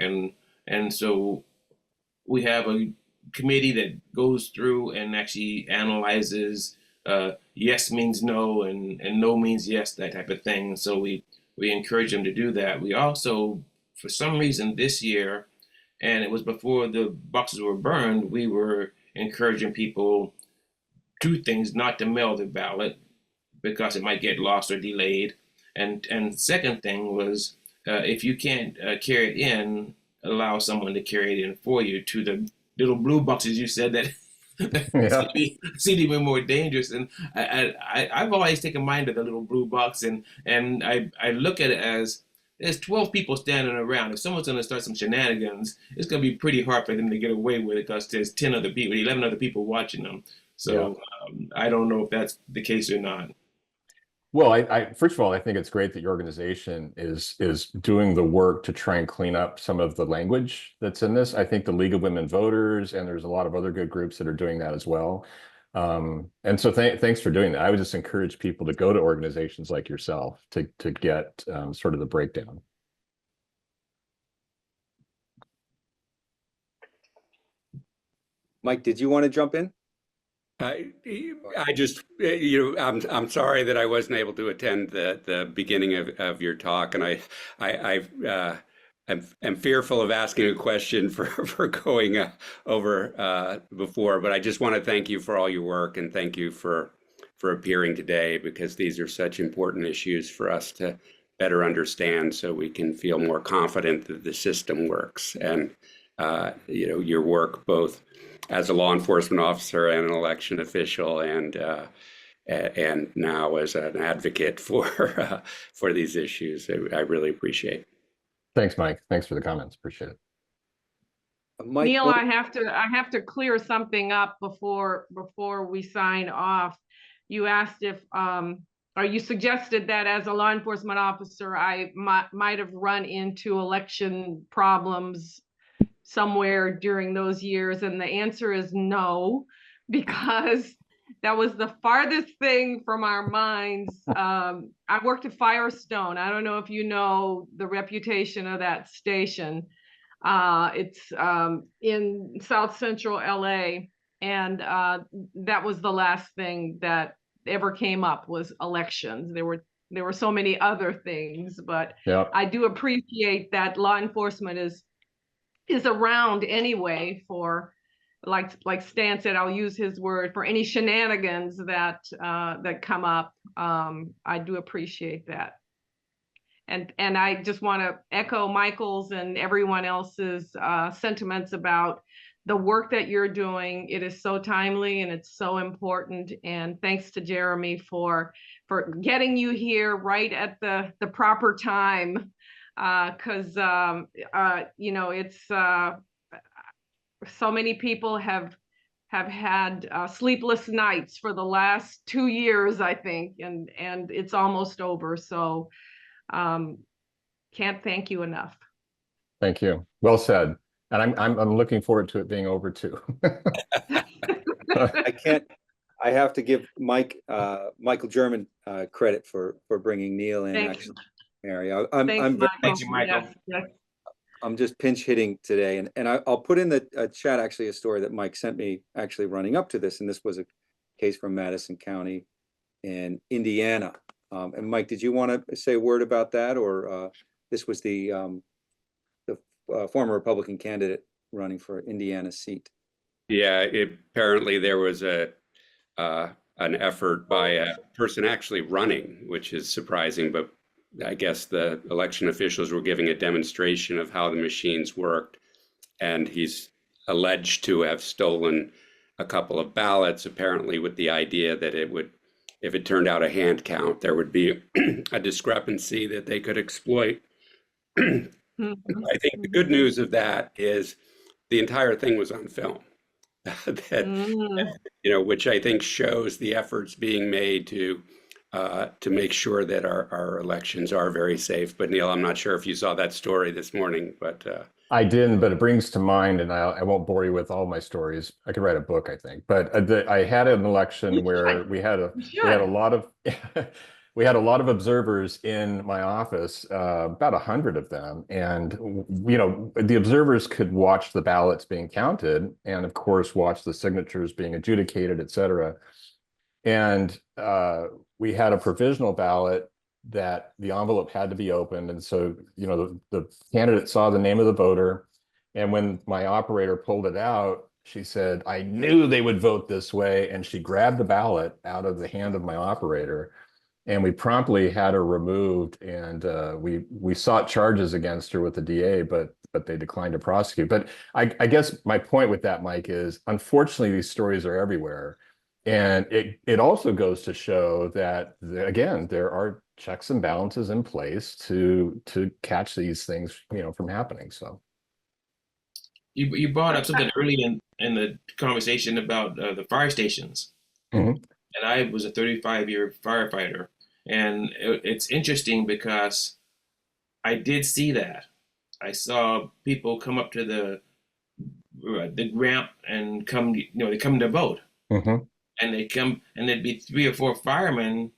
and so we have a committee that goes through and actually analyzes yes means no and no means yes, that type of thing. So we encourage them to do that. We also, for some reason this year, and it was before the boxes were burned, we were encouraging people two things: not to mail the ballot because it might get lost or delayed, and second thing was if you can't carry it in, allow someone to carry it in for you to the little blue boxes you said that seem even more dangerous. And I've always taken mine to the little blue box, and I look at it as there's 12 people standing around. If someone's going to start some shenanigans, it's going to be pretty hard for them to get away with it because there's 10 other people, 11 other people watching them. So I don't know if that's the case or not. Well, I first of all, I think it's great that your organization is doing the work to try and clean up some of the language that's in this. I think the League of Women Voters, and there's a lot of other good groups that are doing that as well. And so thanks for doing that. I would just encourage people to go to organizations like yourself to get sort of the breakdown. Mike, did you want to jump in? I just, I'm sorry that I wasn't able to attend the beginning of your talk, and I'm fearful of asking a question for going over before, but I just want to thank you for all your work, and thank you for appearing today, because these are such important issues for us to better understand, so we can feel more confident that the system works. And your work both as a law enforcement officer and an election official, and now as an advocate for these issues, I really appreciate. Thanks, Mike. Thanks for the comments. Appreciate it. Mike, Neal, I have to clear something up before we sign off. You asked if or you suggested that as a law enforcement officer, I might have run into election problems somewhere during those years, and the answer is no, because that was the farthest thing from our minds. I worked at Firestone. I don't know if you know the reputation of that station. It's in South Central LA, and that was the last thing that ever came up was elections. There were so many other things, but I do appreciate that law enforcement is around anyway for, like Stan said, I'll use his word, for any shenanigans that come up. I do appreciate that. And I just want to echo Michael's and everyone else's sentiments about the work that you're doing. It is so timely and it's so important. And thanks to Jeremy for getting you here right at the proper time. Because it's so many people have had sleepless nights for the last 2 years, I think, and it's almost over. So can't thank you enough. Thank you. Well said. And I'm looking forward to it being over too. I have to give Michael German credit for bringing Neal in. Thanks. Actually, Mary, Thanks, Michael. Thank you, Michael. Yes, yes. I'm just pinch hitting today, and I'll put in the chat actually a story that Mike sent me actually running up to this, and this was a case from Madison County in Indiana. And Mike, did you want to say a word about that, or this was the former Republican candidate running for Indiana seat? Yeah, apparently there was an effort by a person actually running, which is surprising, but I guess the election officials were giving a demonstration of how the machines worked, and he's alleged to have stolen a couple of ballots, apparently with the idea that it would, if it turned out a hand count, there would be a discrepancy that they could exploit. I think the good news of that is the entire thing was on film. Which I think shows the efforts being made to make sure that our elections are very safe. But Neal, I'm not sure if you saw that story this morning, but I didn't, but it brings to mind, and I won't bore you with all my stories. I could write a book, I think. But I had an election where we had a lot of we had a lot of observers in my office, about 100 of them, and the observers could watch the ballots being counted, and of course watch the signatures being adjudicated, et cetera. And we had a provisional ballot that the envelope had to be opened, and so the candidate saw the name of the voter, and when my operator pulled it out, she said, "I knew they would vote this way," and she grabbed the ballot out of the hand of my operator. And we promptly had her removed, and we sought charges against her with the DA, but they declined to prosecute. But I guess my point with that, Mike, is unfortunately these stories are everywhere, and it also goes to show that again there are checks and balances in place to catch these things from happening. So You brought up something early in the conversation about the fire stations, and I was a 35-year firefighter. And it's interesting because I did see that. I saw people come up to the ramp and come, they come to vote, and they come, and there'd be 3 or 4 firemen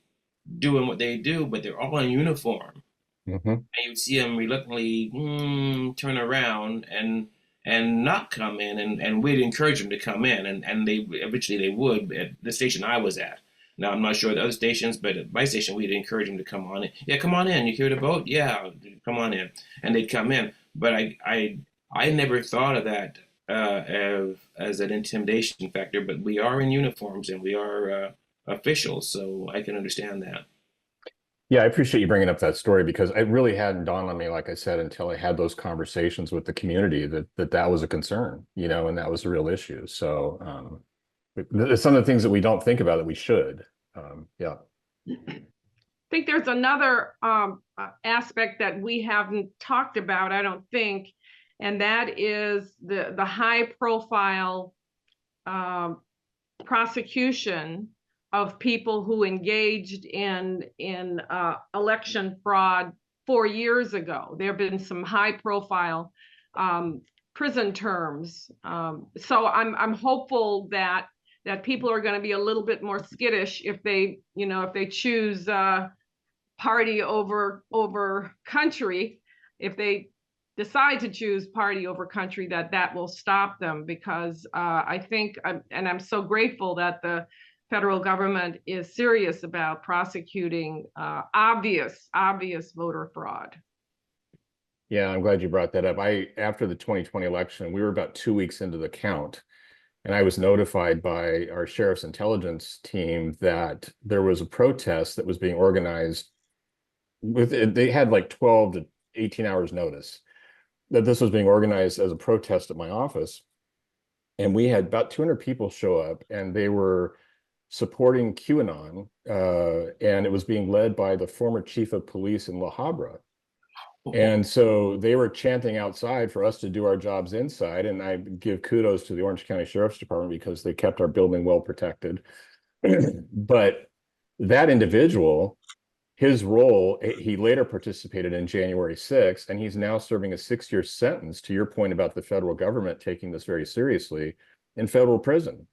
doing what they do, but they're all in uniform, and you'd see them reluctantly turn around and not come in, and we'd encourage them to come in, and they eventually they would at the station I was at. Now, I'm not sure the other stations, but at my station, we'd encourage them to come on in. Yeah, come on in. You here to vote? Yeah, come on in. And they'd come in. But I never thought of that as an intimidation factor, but we are in uniforms and we are officials, so I can understand that. Yeah, I appreciate you bringing up that story, because it really hadn't dawned on me, like I said, until I had those conversations with the community that was a concern, and that was a real issue. So it's some of the things that we don't think about that we should. Yeah. I think there's another aspect that we haven't talked about, I don't think, and that is the high profile prosecution of people who engaged in election fraud 4 years ago. There have been some high profile prison terms. So I'm hopeful that people are going to be a little bit more skittish if they choose party over country. If they decide to choose party over country, that will stop them, because I think, and I'm so grateful that the federal government is serious about prosecuting obvious voter fraud. Yeah, I'm glad you brought that up. After the 2020 election, we were about 2 weeks into the count, and I was notified by our sheriff's intelligence team that there was a protest that was being organized. They had like 12 to 18 hours notice that this was being organized as a protest at my office. And we had about 200 people show up, and they were supporting QAnon, and it was being led by the former chief of police in La Habra. And so they were chanting outside for us to do our jobs inside. And I give kudos to the Orange County Sheriff's Department, because they kept our building well protected. But that individual his role, he later participated in January 6th, and he's now serving a 6-year sentence, to your point about the federal government taking this very seriously, in federal prison.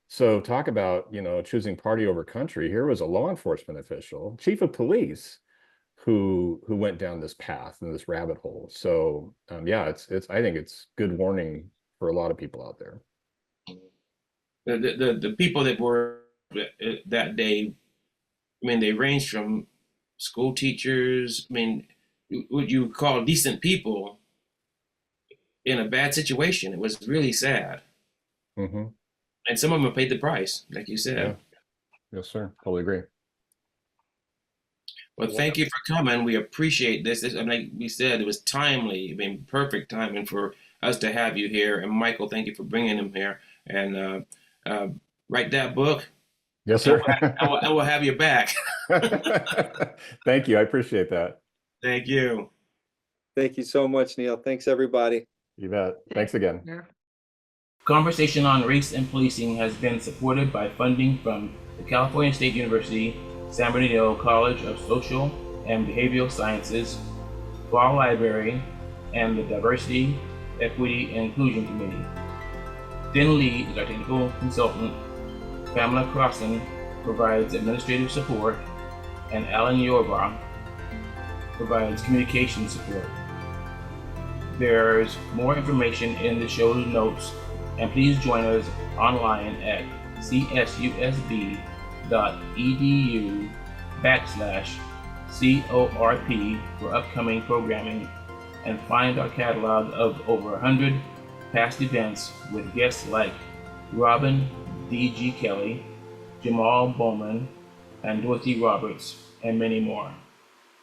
So talk about, you know, choosing party over country. Here was a law enforcement official, chief of police, who went down this path and this rabbit hole. So yeah, it's I think it's good warning for a lot of people out there. The people that were that day, I mean, they ranged from school teachers, I mean, what you call decent people in a bad situation. It was really sad. Mm-hmm. And some of them paid the price, like you said. Yeah. Yes, sir. Totally agree. Well, thank you for coming. We appreciate this. Like we said, it was timely. I mean, perfect timing for us to have you here. And Michael, thank you for bringing him here. And write that book. Yes, sir. I will have you back. Thank you. I appreciate that. Thank you. Thank you so much, Neal. Thanks, everybody. You bet. Thanks again. Yeah. Conversation on Race and Policing has been supported by funding from the California State University, San Bernardino College of Social and Behavioral Sciences, Pfau Library, and the Diversity, Equity, and Inclusion Committee. Din Lee is our technical consultant. Pamela Crossan provides administrative support, and Alan Yorba provides communication support. There's more information in the show notes, and please join us online at csusb.edu/CORP for upcoming programming, and find our catalog of over 100 past events with guests like Robin D.G. Kelley, Jamal Bowman, and Dorothy Roberts, and many more.